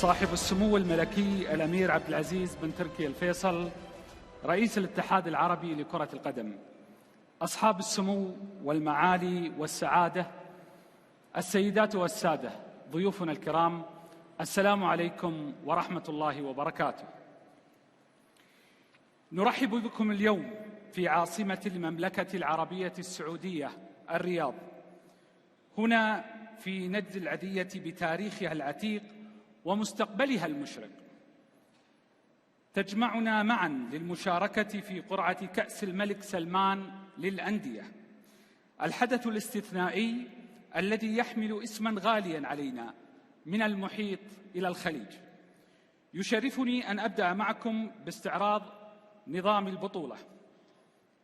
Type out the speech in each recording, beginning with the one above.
صاحب السمو الملكي الأمير عبد العزيز بن تركي الفيصل رئيس الاتحاد العربي لكرة القدم، أصحاب السمو والمعالي والسعادة، السيدات والسادة، ضيوفنا الكرام، السلام عليكم ورحمة الله وبركاته. نرحب بكم اليوم في عاصمة المملكة العربية السعودية الرياض، هنا في نجد العدية بتاريخها العتيق ومستقبلها المشرق. تجمعنا معا للمشاركة في قرعة كأس الملك سلمان للأندية، الحدث الاستثنائي الذي يحمل اسما غاليا علينا من المحيط إلى الخليج. يشرفني أن أبدأ معكم باستعراض نظام البطولة.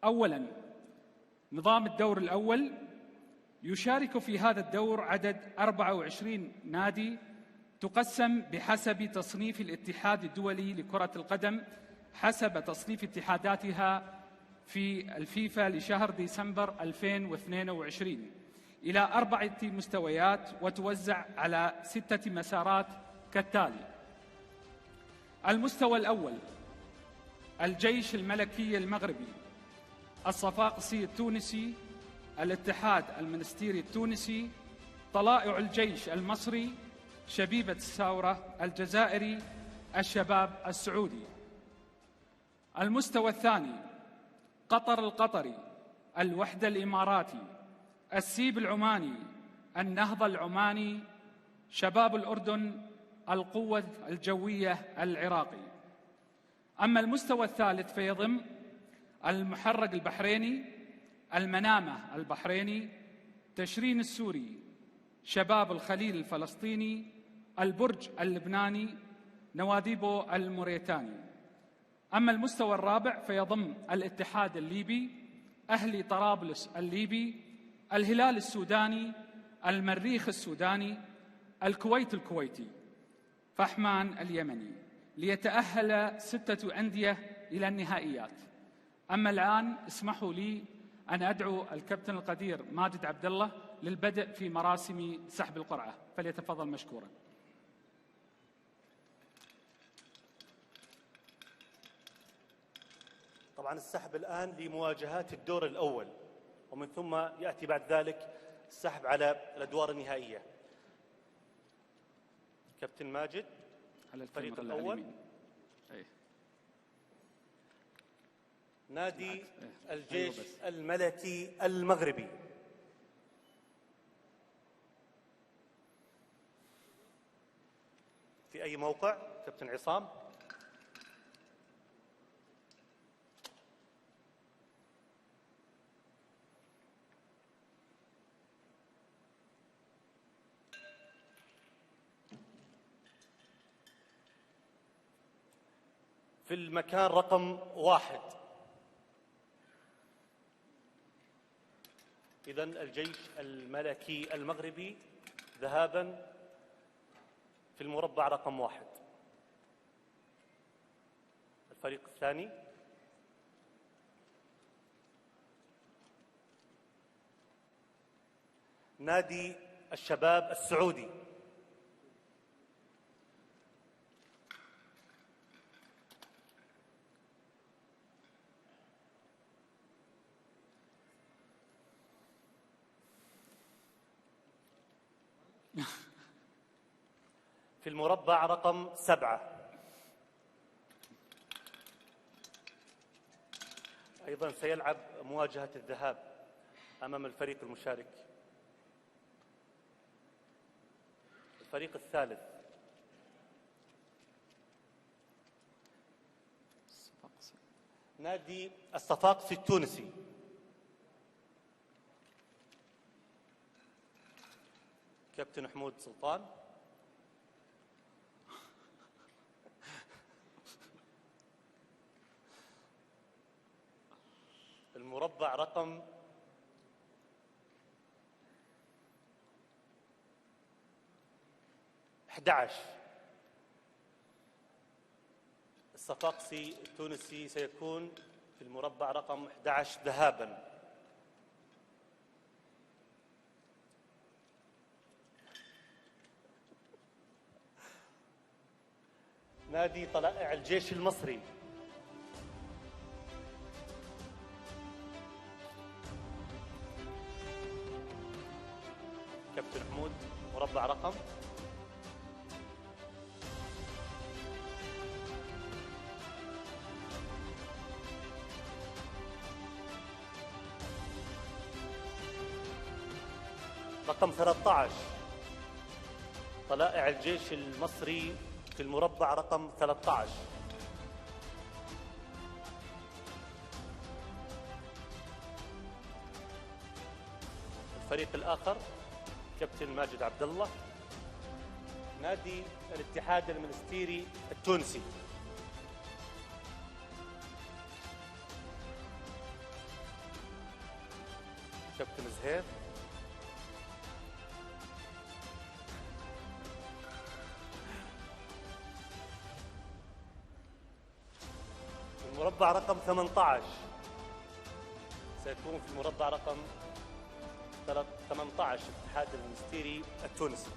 أولاً، نظام الدور الأول. يشارك في هذا الدور عدد 24 نادي، تقسم بحسب تصنيف الاتحاد الدولي لكرة القدم حسب تصنيف اتحاداتها في الفيفا لشهر ديسمبر 2022 إلى 4 مستويات، وتوزع على 6 مسارات كالتالي: المستوى الأول الجيش الملكي المغربي، الصفاقسي التونسي، الاتحاد المنستيري التونسي، طلائع الجيش المصري، شبيبة الثورة الجزائري، الشباب السعودي. المستوى الثاني قطر القطري، الوحدة الإماراتي، السيب العماني، النهضة العماني، شباب الأردن، القوة الجوية العراقي. أما المستوى الثالث فيضم المحرق البحريني، المنامة البحريني، تشرين السوري، شباب الخليل الفلسطيني، البرج اللبناني، نواديبو الموريتاني. أما المستوى الرابع فيضم الاتحاد الليبي، أهلي طرابلس الليبي، الهلال السوداني، المريخ السوداني، الكويت الكويتي، فحمان اليمني، ليتأهل 6 أندية إلى النهائيات. أما الآن اسمحوا لي أن أدعو الكابتن القدير ماجد عبد الله للبدء في مراسم سحب القرعة، فليتفضل مشكورا. طبعا السحب الآن لمواجهات الدور الأول، ومن ثم يأتي بعد ذلك السحب على الأدوار النهائية. كابتن ماجد على الفريق الأول. نادي الجيش الملكي المغربي. في أي موقع كابتن عصام؟ في المكان رقم 1. إذن الجيش الملكي المغربي ذهابا في المربع رقم 1. الفريق الثاني نادي الشباب السعودي. في المربع رقم 7. أيضا سيلعب مواجهة الذهاب أمام الفريق المشارك. الفريق الثالث نادي الصفاقسي التونسي. كابتن حمود سلطان. المربع رقم 11. الصفاقسي التونسي سيكون في المربع رقم 11 ذهابا. نادي طلائع الجيش المصري. كابتن حمود، مربع رقم رقم 13. طلائع الجيش المصري في المربع رقم 13. الفريق الآخر كابتن ماجد عبد الله، نادي الاتحاد المنستيري التونسي. كابتن زهير. المربع رقم 18 سيكون في المربع رقم 18 الاتحاد المنستيري التونسي.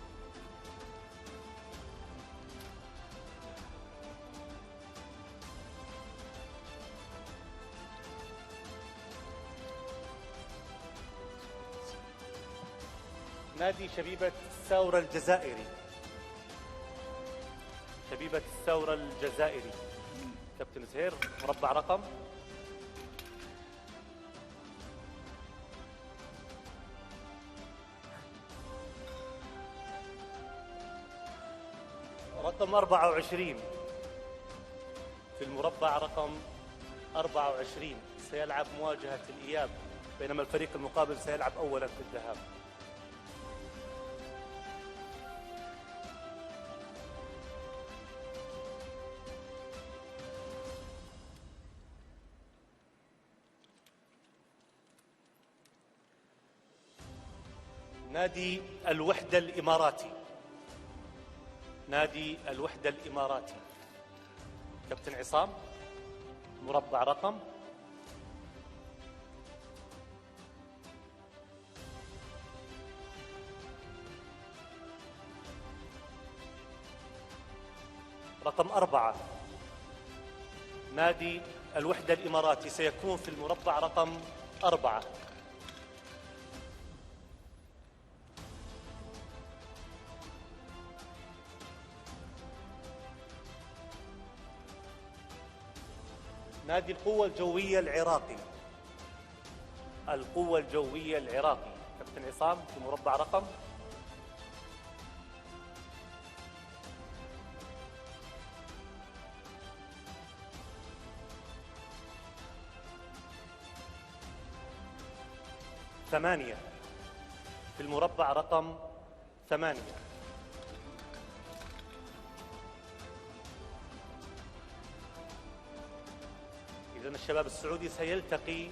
نادي شبيبة الثورة الجزائري. شبيبة الثورة الجزائري. كابتن زهير، مربع رقم رقم 24. في المربع رقم 24 سيلعب مواجهة الإياب، بينما الفريق المقابل سيلعب أولا في الذهاب. نادي الوحدة الإماراتي. نادي الوحدة الإماراتي. كابتن عصام، مربع رقم رقم 4. نادي الوحدة الإماراتي سيكون في المربع رقم 4. نادي القوة الجوية العراقي. القوة الجوية العراقي. كابتن عصام، في مربع رقم 8. في المربع رقم 8. إذن الشباب السعودي سيلتقي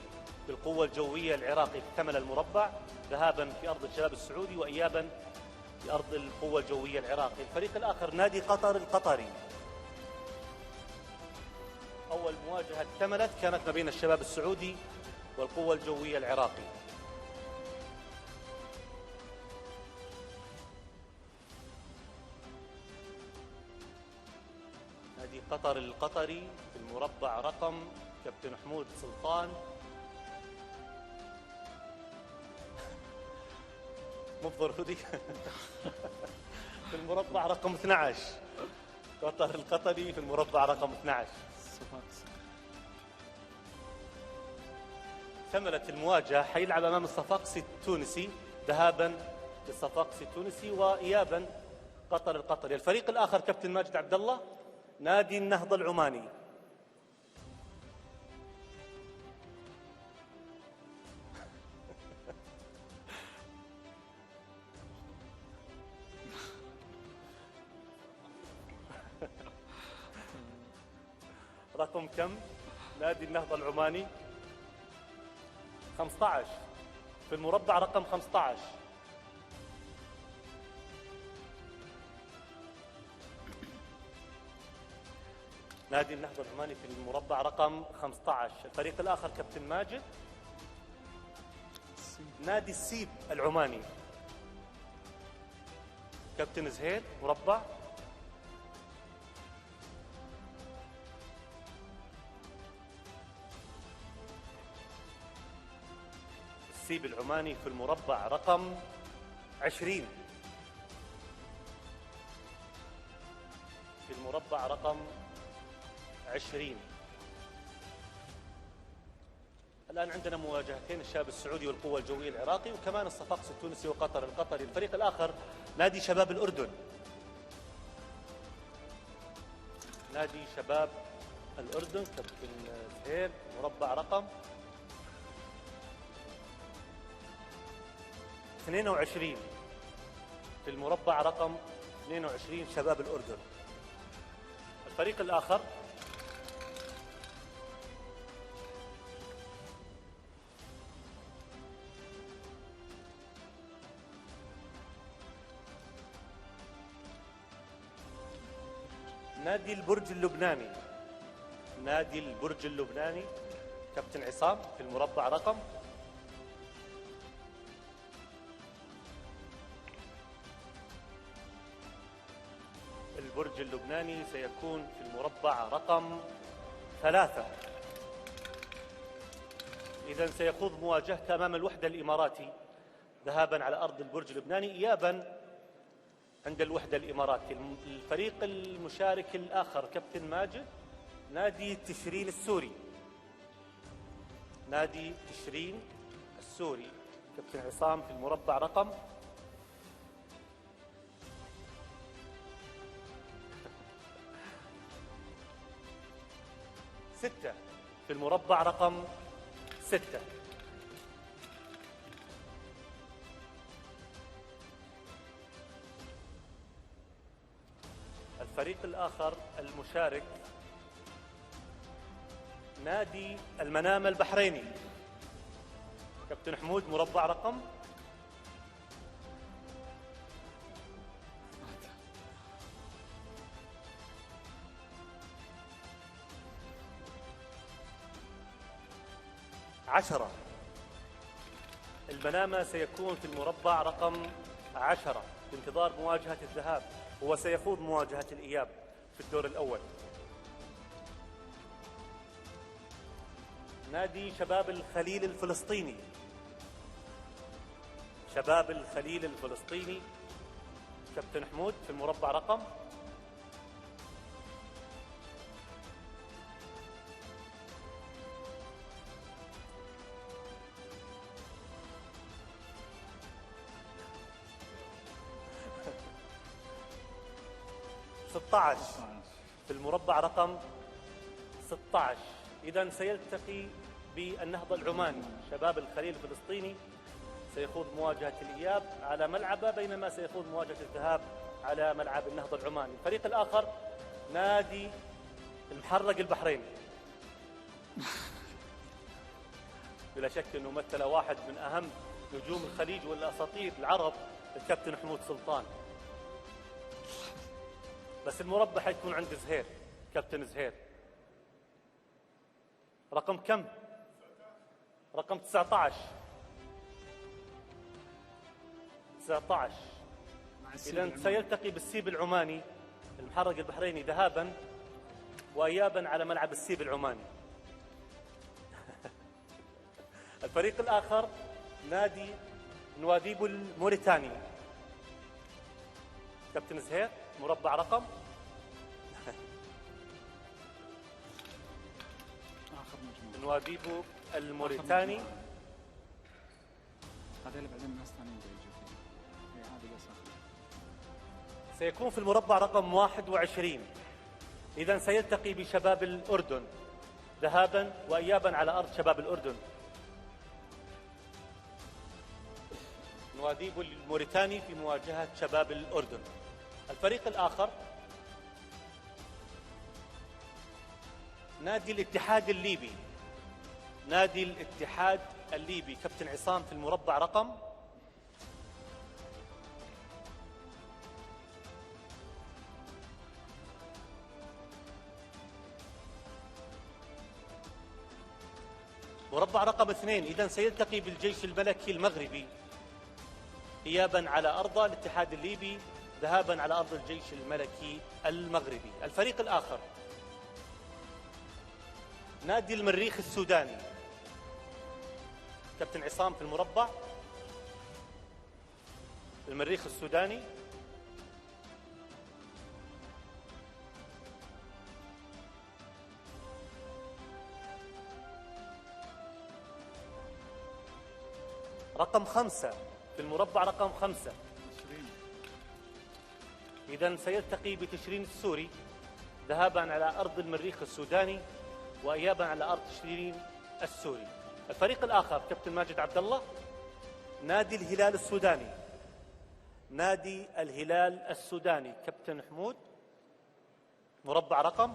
بالقوة الجوية العراقي في ثمن المربع، ذهابا في أرض الشباب السعودي وإيابا في أرض القوة الجوية العراقي. الفريق الآخر نادي قطر القطري. أول مواجهة اكتملت كانت ما بين الشباب السعودي والقوة الجوية العراقي. نادي قطر القطري في المربع رقم كابتن حمود سلطان، مفضل في المربع رقم 12. قطر القطري في المربع رقم 12. كملت المواجهة، حيلعب أمام الصفاقسي التونسي ذهابا للصفاقسي التونسي وإيابا قطر القطري. الفريق الآخر كابتن ماجد عبد الله، نادي النهضة العماني. رقم كم؟ نادي النهضة العماني 15 في المربع رقم 15. نادي النهضة العماني في المربع رقم 15. الفريق الآخر كابتن ماجد، نادي السيب العماني. كابتن زهير، مربع بالسيب العماني في المربع رقم 20. في المربع رقم 20. الآن عندنا مواجهتين، الشباب السعودي والقوة الجوية العراقي، وكمان الصفاقس التونسي وقطر القطري. الفريق الآخر نادي شباب الأردن. نادي شباب الأردن كابتن زهير، مربع رقم 22. في المربع رقم 22 شباب الأردن. الفريق الآخر نادي البرج اللبناني. نادي البرج اللبناني كابتن عصام في المربع رقم 3. البرج اللبناني سيكون في المربع رقم 3. إذن سيخوض مواجهته أمام الوحدة الإماراتي ذهابا على أرض البرج اللبناني، إيابا عند الوحدة الإماراتي. الفريق المشارك الآخر كابتن ماجد نادي تشرين السوري. نادي تشرين السوري كابتن عصام في المربع رقم 6. في المربع رقم 6. الفريق الآخر المشارك نادي المنام البحريني كابتن حمود، مربع رقم 10. المنامة سيكون في المربع رقم 10 بانتظار مواجهة الذهاب، هو سيخوض مواجهة الإياب في الدور الأول. نادي شباب الخليل الفلسطيني. شباب الخليل الفلسطيني كابتن حمود في المربع رقم 16. في المربع رقم 16. إذن سيلتقي بالنهضة العماني. شباب الخليل الفلسطيني سيخوض مواجهة الإياب على ملعبه، بينما سيخوض مواجهة الذهاب على ملعب النهضة العماني. الفريق الآخر نادي المحرق البحريني. بلا شك أنه مثل واحد من أهم نجوم الخليج والأساطير العرب الكابتن حمود سلطان، بس المربع حيكون عند زهير، كابتن زهير. رقم كم؟ رقم 19. 19. إذن سيلتقي بالسيب العماني المحرق البحريني ذهابا وإيابا على ملعب السيب العماني. الفريق الآخر نادي نواديب الموريتاني كابتن زهير، مربع رقم نواديبو الموريتاني. هذا اللي بعدين الناس ثانيين يجوا فيه. هذه قصة. سيكون في المربع رقم 21. إذن سيلتقي بشباب الأردن ذهابا وإيابا على أرض شباب الأردن. نواديبو الموريتاني في مواجهة شباب الأردن. الفريق الآخر نادي الاتحاد الليبي. نادي الاتحاد الليبي كابتن عصام في المربع رقم 2. إذن سيلتقي بالجيش الملكي المغربي إيابا على أرض الاتحاد الليبي ذهابا على أرض الجيش الملكي المغربي. الفريق الآخر نادي المريخ السوداني. كابتن عصام في المربع. المريخ السوداني. رقم 5 في المربع، رقم 5. إذن سيلتقي بتشرين السوري ذهابا على أرض المريخ السوداني وإيابا على أرض تشرين السوري. الفريق الآخر كابتن ماجد عبد الله، نادي الهلال السوداني. نادي الهلال السوداني كابتن حمود، مربع رقم.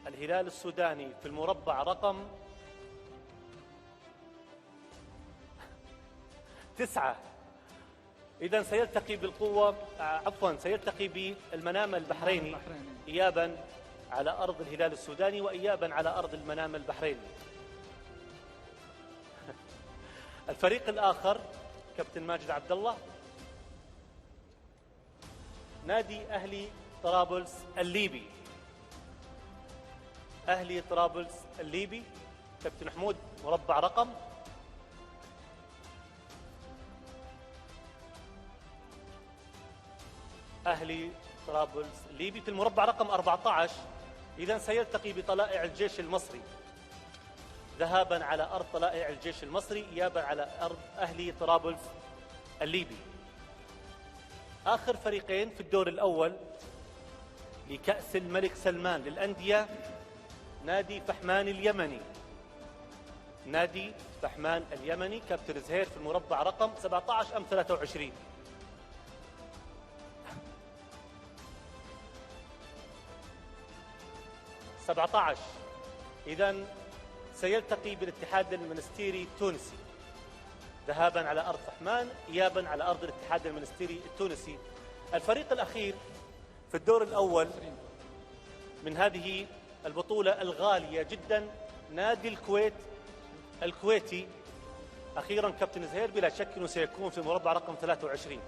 الهلال السوداني في المربع رقم 9. إذن سيلتقي بالقوة سيلتقي بالمنام البحريني إيابا على أرض الهلال السوداني وإيابا على أرض المنام البحريني. الفريق الآخر كابتن ماجد عبد الله، نادي أهلي طرابلس الليبي. أهلي طرابلس الليبي كابتن حمود، مربع رقم. أهلي طرابلس الليبي في المربع رقم 14. إذن سيلتقي بطلائع الجيش المصري ذهابا على أرض طلائع الجيش المصري إيابا على أرض أهلي طرابلس الليبي. آخر فريقين في الدور الأول لكأس الملك سلمان للأندية، نادي فحمان اليمني. نادي فحمان اليمني كابتن زهير في المربع رقم 17 أم 23. إذن سيلتقي بالاتحاد المنستيري التونسي ذهابا على أرض فحمان إيابا على أرض الاتحاد المنستيري التونسي. الفريق الأخير في الدور الأول من هذه البطولة الغالية جدا، نادي الكويت الكويتي. أخيرا كابتن زهير، بلا شك أنه سيكون في مربع رقم 23.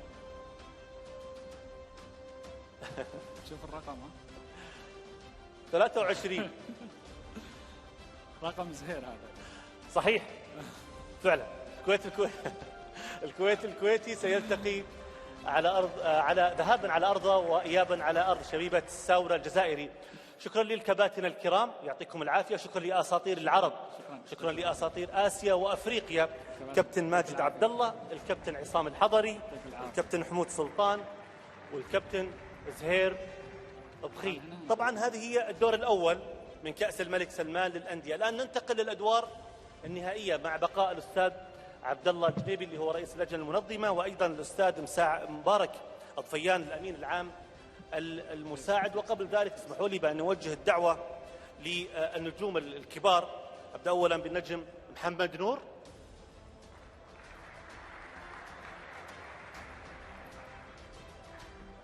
شوف الرقم 23. رقم زهير هذا. صحيح فعلا. الكويت الكويتي سيلتقي على ذهابا على أرضه وإيابا على أرض شبيبة الساورة الجزائري. شكرا للكباتن الكرام، يعطيكم العافية. شكرا لأساطير العرب، شكرا لأساطير آسيا وأفريقيا، كابتن ماجد عبد الله، الكابتن عصام الحضري، الكابتن حمود سلطان، والكابتن زهير بخي. طبعا هذه هي الدور الأول من كأس الملك سلمان للأندية. الآن ننتقل للأدوار النهائية مع بقاء الأستاذ عبد الله الجنيبي اللي هو رئيس اللجنة المنظمة، وأيضا الأستاذ مبارك الضفيان الأمين العام المساعد. وقبل ذلك اسمحوا لي بأن نوجه الدعوة للنجوم الكبار. أبدأ أولا بالنجم محمد نور،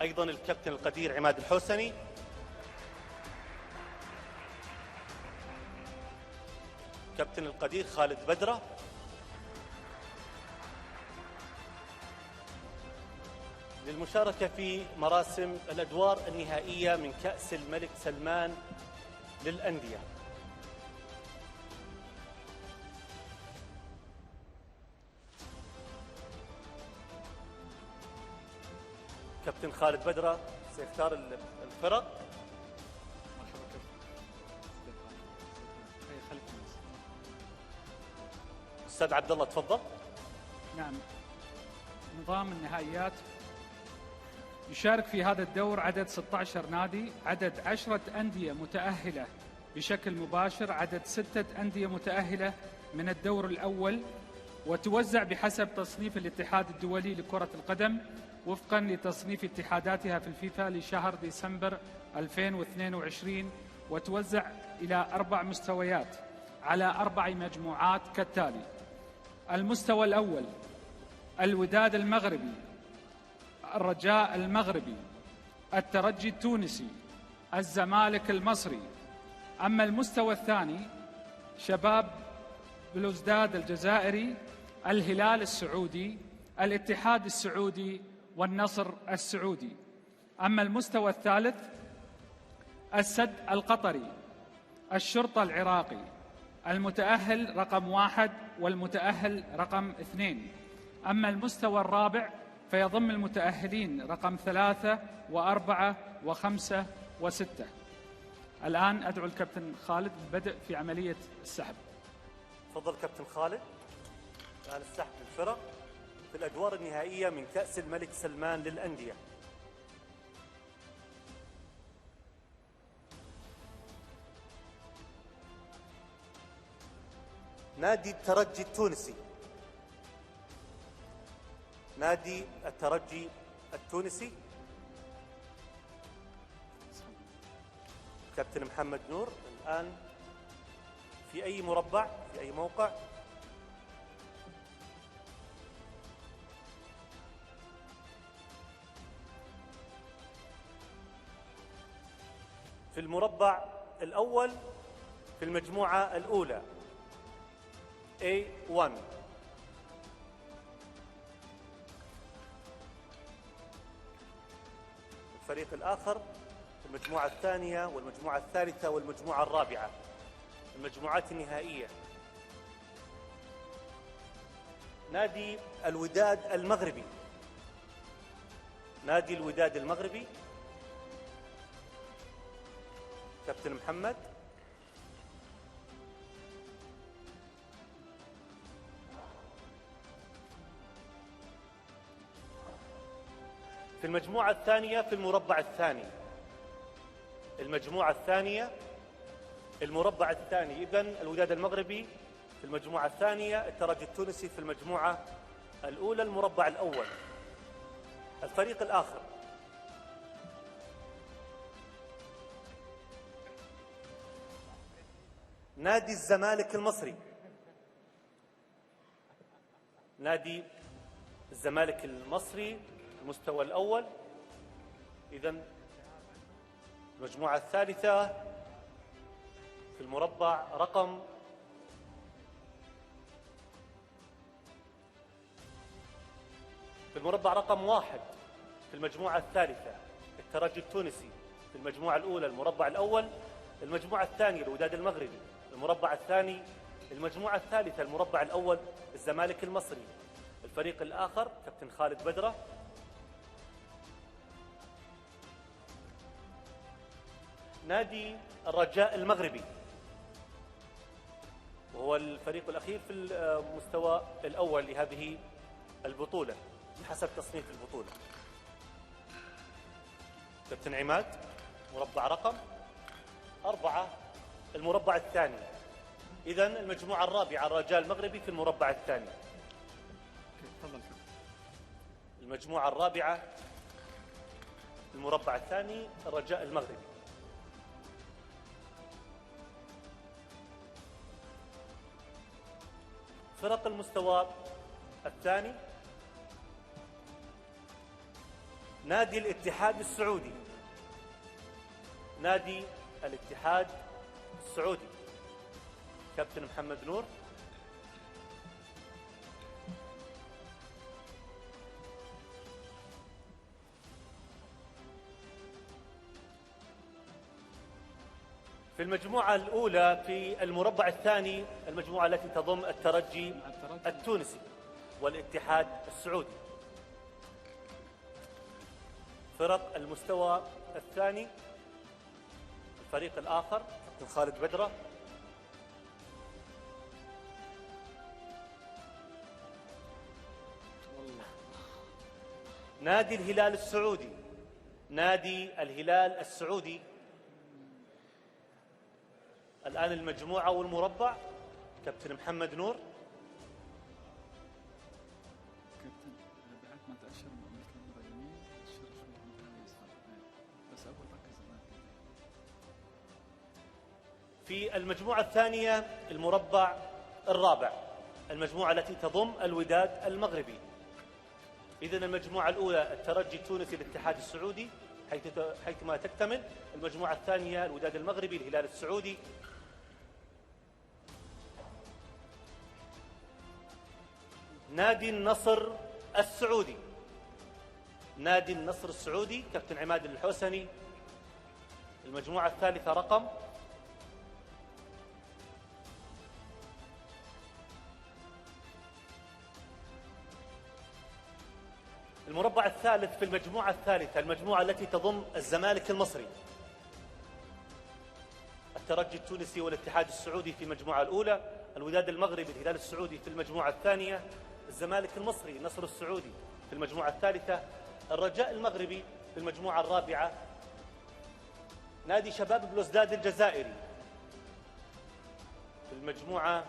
أيضا الكابتن القدير عماد الحوسني، كابتن القدير خالد بدرة، للمشاركة في مراسم الأدوار النهائية من كأس الملك سلمان للأندية. كابتن خالد بدرة سيختار الفرق. أستاذ عبد الله تفضل. نعم، نظام النهائيات يشارك في هذا الدور عدد 16 نادي، عدد 10 أندية متأهلة بشكل مباشر، عدد 6 أندية متأهلة من الدور الأول، وتوزع بحسب تصنيف الاتحاد الدولي لكرة القدم وفقا لتصنيف اتحاداتها في الفيفا لشهر ديسمبر 2022، وتوزع إلى 4 مستويات على 4 مجموعات كالتالي: المستوى الأول الوداد المغربي، الرجاء المغربي، الترجي التونسي، الزمالك المصري. أما المستوى الثاني شباب بلوزداد الجزائري، الهلال السعودي، الاتحاد السعودي، والنصر السعودي. أما المستوى الثالث السد القطري، الشرطة العراقي المتأهل رقم 1 والمتأهل رقم 2. أما المستوى الرابع فيضم المتأهلين رقم 3 و4 و5 و6. الآن أدعو الكابتن خالد للبدء في عملية السحب. تفضل كابتن خالد. الآن السحب للفرق في الأدوار النهائية من كأس الملك سلمان للأندية. نادي الترجي التونسي. نادي الترجي التونسي. كابتن محمد نور الآن في أي مربع، في أي موقع؟ في المربع الأول في المجموعة الأولى A1. الفريق الآخر في المجموعة الثانية والمجموعة الثالثة والمجموعة الرابعة، المجموعات النهائية. نادي الوداد المغربي. نادي الوداد المغربي. كابتن محمد. في المجموعة الثانية في المربع الثاني. المجموعة الثانية المربع الثاني، إذن الوداد المغربي في المجموعة الثانية، الترجي التونسي في المجموعة الأولى المربع الأول. الفريق الآخر نادي الزمالك المصري. نادي الزمالك المصري المستوى الأول، إذن المجموعة الثالثة في المربع رقم رقم 1 في المجموعة الثالثة الترجي التونسي في المجموعة الأولى المربع الأول. المجموعة الثانية الوداد المغربي المربع الثاني. المجموعة الثالثة المربع الأول الزمالك المصري. الفريق الآخر كابتن خالد بدرة. نادي الرجاء المغربي، وهو الفريق الأخير في المستوى الأول لهذه البطولة حسب تصنيف البطولة. كابتن عماد مربع رقم 4 المربع الثاني. إذن المجموعة الرابعة الرجاء المغربي في المربع الثاني. المجموعة الرابعة المربع الثاني الرجاء المغربي. فرق المستوى الثاني نادي الاتحاد السعودي. نادي الاتحاد السعودي. كابتن محمد نور. في المجموعة الأولى في المربع الثاني، المجموعة التي تضم الترجي التونسي والاتحاد السعودي. فرق المستوى الثاني الفريق الآخر كابتن خالد بدرة. نادي الهلال السعودي. نادي الهلال السعودي. الآن المجموعة والمربع كابتن محمد نور. كابتن بعد ما تأشر من الكاميرا يمين أشر شوي من يسار بس أول ركز في المجموعة الثانية المربع الرابع، المجموعة التي تضم الوداد المغربي. إذن المجموعة الأولى الترجي التونسي الاتحاد السعودي حيثما تكتمل المجموعة الثانية الوداد المغربي الهلال السعودي. نادي النصر السعودي. نادي النصر السعودي كابتن عماد الحوسني. المجموعة الثالثة رقم المربع الثالث في المجموعة الثالثة، المجموعة التي تضم الزمالك المصري، الترجي التونسي والاتحاد السعودي في المجموعة الأولى، الوداد المغربي الهلال السعودي في المجموعة الثانية، الزمالك المصري النصر السعودي في المجموعة الثالثة، الرجاء المغربي في المجموعة الرابعة، نادي شباب بلوزداد الجزائري في المجموعة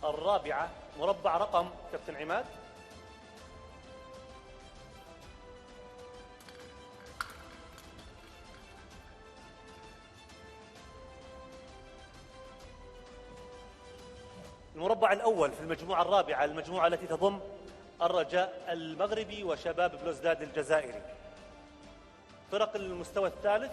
الرابعة. مربع رقم كابتن عماد. المربع الأول في المجموعة الرابعة، المجموعة التي تضم الرجاء المغربي وشباب بلوزداد الجزائري. فرق المستوى الثالث،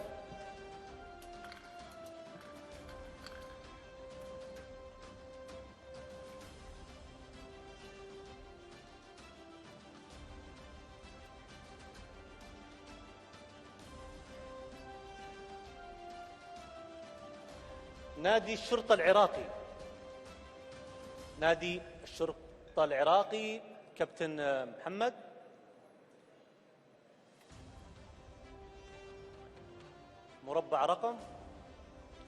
نادي الشرطة العراقي، نادي الشرطة العراقي كابتن محمد. مربع رقم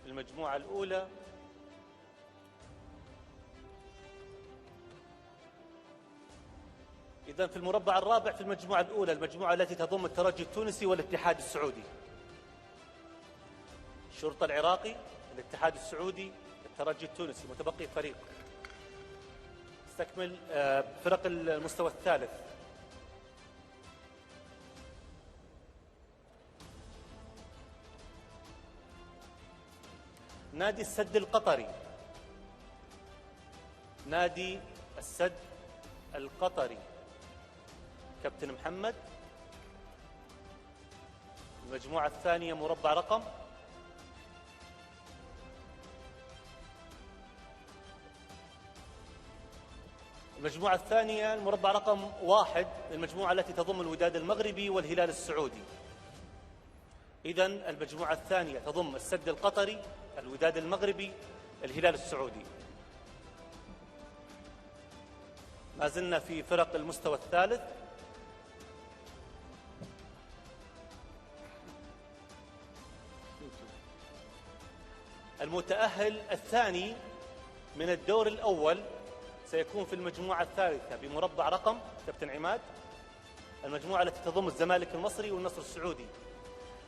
في المجموعة الأولى، إذن في المربع الرابع في المجموعة الأولى، المجموعة التي تضم الترجي التونسي والاتحاد السعودي. الشرطة العراقي، الاتحاد السعودي، الترجي التونسي، متبقي فريق. استكمل فرق المستوى الثالث. نادي السد القطري، نادي السد القطري كابتن محمد. المجموعة الثانية مربع رقم، المجموعة الثانية المربع رقم 1، المجموعة التي تضم الوداد المغربي والهلال السعودي. إذن المجموعة الثانية تضم السد القطري، الوداد المغربي، الهلال السعودي. ما زلنا في فرق المستوى الثالث. المتأهل الثاني من الدور الأول سيكون في المجموعة الثالثة بمربع رقم كابتن عماد، المجموعة التي تضم الزمالك المصري والنصر السعودي.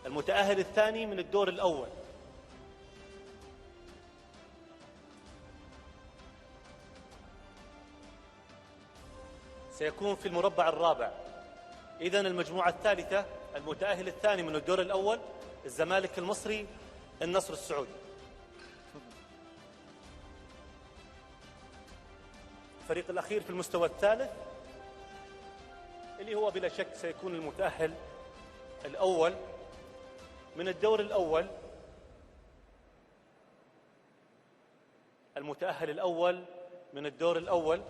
المتأهل الثاني من الدور الأول سيكون في المربع الرابع. إذن المجموعة الثالثة، المتأهل الثاني من الدور الأول الزمالك المصري، النصر السعودي. الفريق الأخير في المستوى الثالث اللي هو بلا شك سيكون المتأهل الأول من الدور الأول، المتأهل الأول من الدور الأول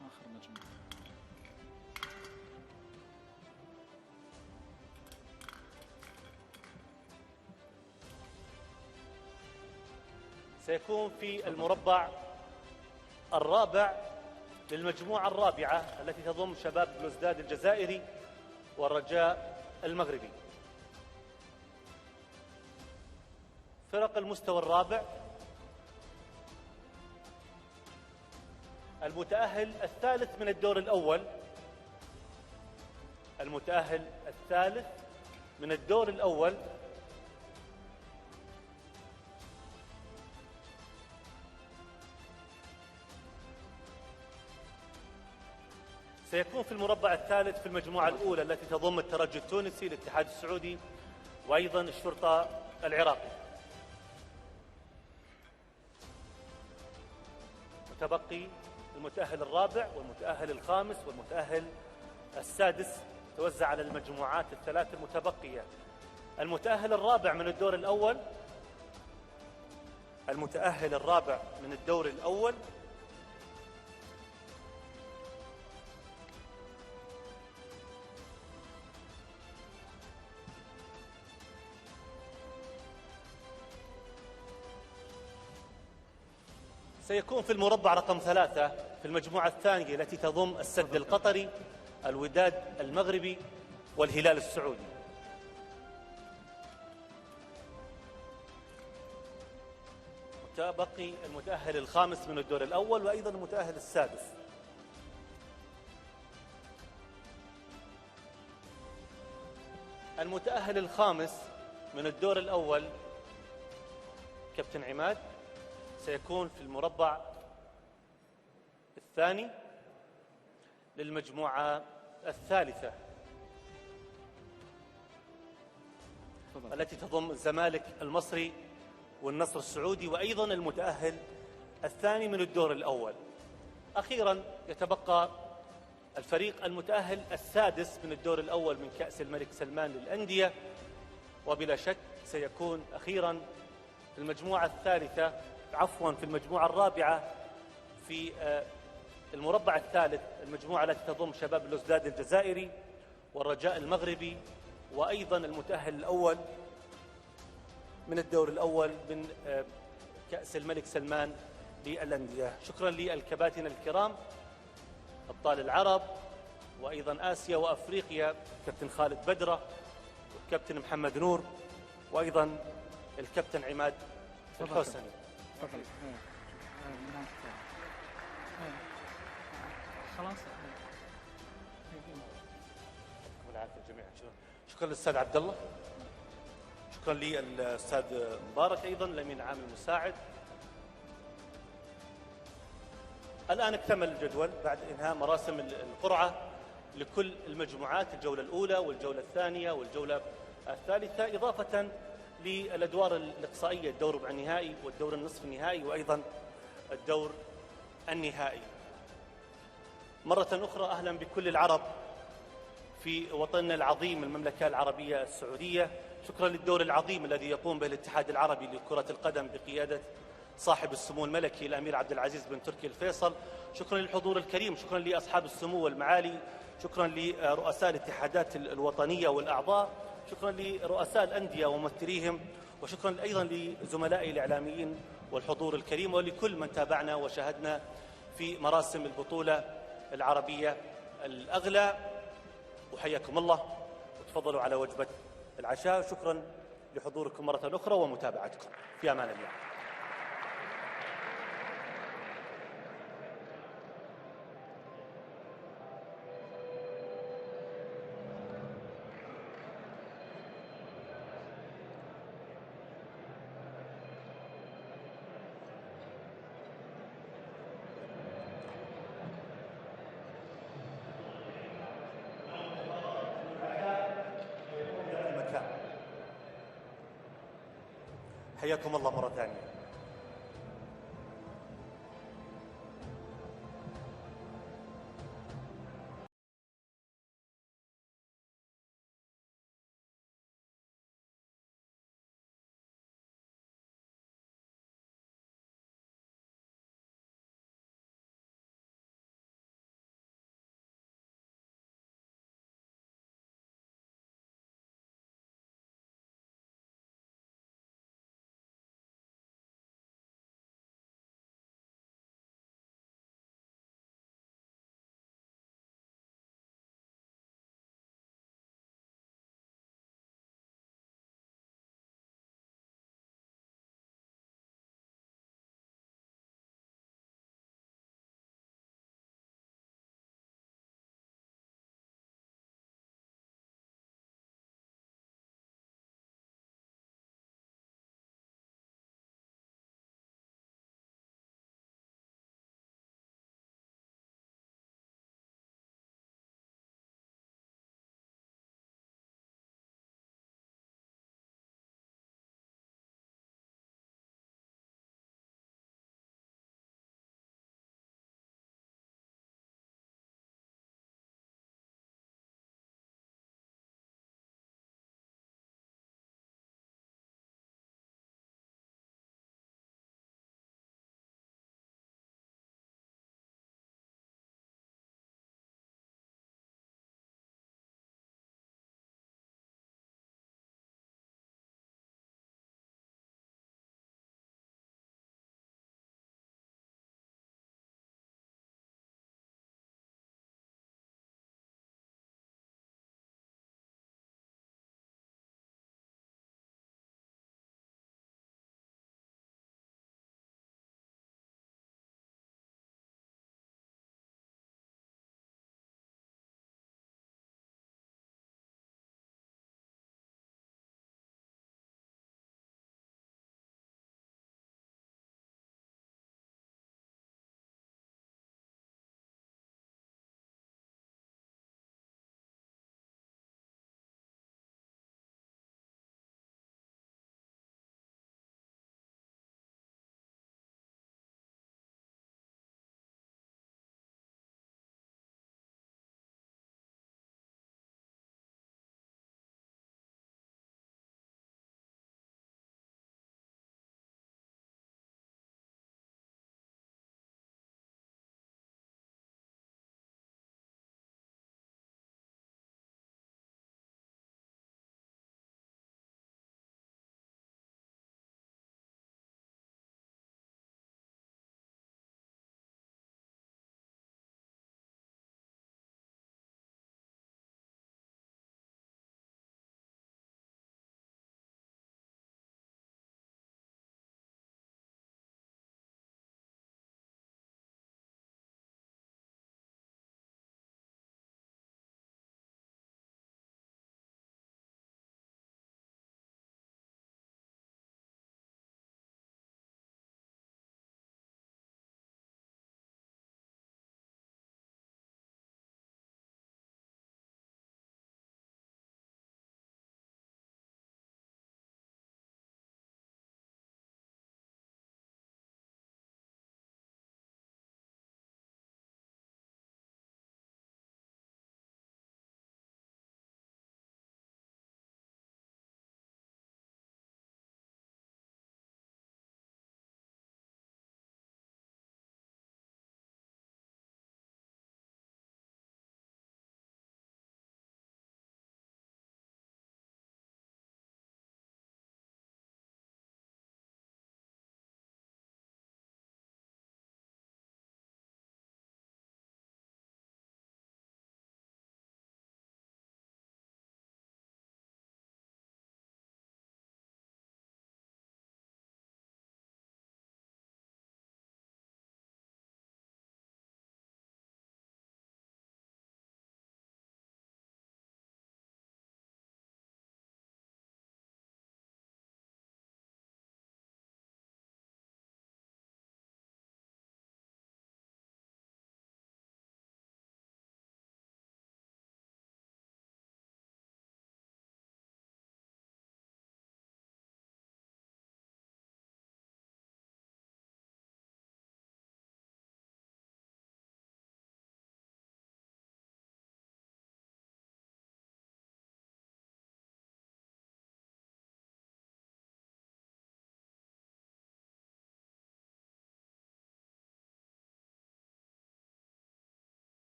آخر مجموعة. سيكون في المربع الرابع للمجموعة الرابعة التي تضم شباب بلوزداد الجزائري والرجاء المغربي. فرق المستوى الرابع، المتأهل الثالث من الدور الأول، المتأهل الثالث من الدور الأول سيكون في المربع الثالث في المجموعة الأولى التي تضم الترجي التونسي، الاتحاد السعودي، وأيضا الشرطة العراقي. متبقي المتأهل الرابع والمتأهل الخامس والمتأهل السادس، توزع على المجموعات الثلاث المتبقية. المتأهل الرابع من الدور الأول، المتأهل الرابع من الدور الأول سيكون في المربع رقم 3 في المجموعة الثانية التي تضم السد القطري، الوداد المغربي، والهلال السعودي. بقي المتأهل الخامس من الدور الأول وأيضا المتأهل السادس. المتأهل الخامس من الدور الأول كابتن عماد سيكون في المربع الثاني للمجموعة الثالثة التي تضم الزمالك المصري والنصر السعودي وأيضا المتأهل الثاني من الدور الأول. أخيرا يتبقى الفريق المتأهل السادس من الدور الأول من كأس الملك سلمان للأندية، وبلا شك سيكون أخيرا في المجموعة الثالثة في المجموعة الرابعة في المربع الثالث، المجموعة التي تضم شباب بلوزداد الجزائري والرجاء المغربي وأيضا المتأهل الأول من الدور الأول من كأس الملك سلمان للأندية. شكرا للكباتن الكرام أبطال العرب وأيضا آسيا وأفريقيا، كابتن خالد بدرة والكابتن محمد نور وأيضا الكابتن عماد الحسني. تفضل. خلاص. والعافية جميعا. شكرا للأستاذ عبد الله، شكرا للأستاذ مبارك أيضا الأمين العام المساعد. الآن اكتمل الجدول بعد إنهاء مراسم القرعة لكل المجموعات، الجولة الأولى والجولة الثانية والجولة الثالثة، إضافة للأدوار الإقصائية، الدور ربع النهائي والدور النصف النهائي وأيضا الدور النهائي. مرة أخرى أهلا بكل العرب في وطننا العظيم المملكة العربية السعودية. شكرا للدور العظيم الذي يقوم به الاتحاد العربي لكرة القدم بقيادة صاحب السمو الملكي الأمير عبد العزيز بن تركي الفيصل. شكرا للحضور الكريم، شكرا لأصحاب السمو والمعالي، شكرا لرؤساء الاتحادات الوطنية والأعضاء، شكرا لرؤساء الأندية وممثليهم، وشكرا أيضا لزملائي الإعلاميين والحضور الكريم، ولكل من تابعنا وشاهدنا في مراسم البطولة العربية الأغلى. وحياكم الله وتفضلوا على وجبة العشاء. شكرا لحضوركم مرة أخرى ومتابعتكم. في أمان الله. حياكم الله مرة ثانية.